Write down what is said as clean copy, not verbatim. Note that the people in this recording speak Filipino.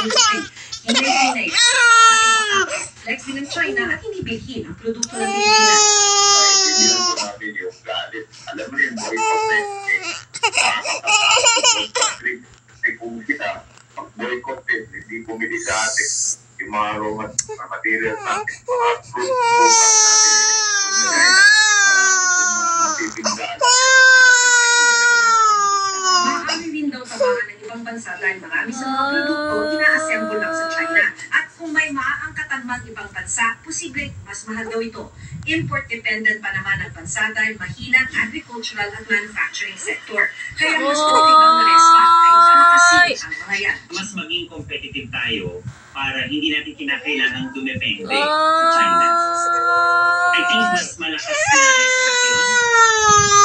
industry. Hindi hinay. Flex din ng China at hindi bilhin ang produkto ng Pilipinas. Hindi lang po natin yung galit. Alam mo yung boycott na yun. Kasi kung kita, pag-boycott din, hindi bumili sa atin yung mga raw materials natin, mga fruit natin, matitindaan. Maaari rin daw tabangan ng ibang bansa dahil marami sa mga produkto ina-assemble lang sa China. At kung may maaangkatan mang ibang bansa, posible mas mahal daw ito. Import-dependent pa naman ang bansa dahil mahina ang agricultural at manufacturing sector. Kaya mas matigang na respa ay makasili ang mga yan. Mas maging competitive tayo para hindi natin kinakailangang dumepende sa China. I think mas malakas na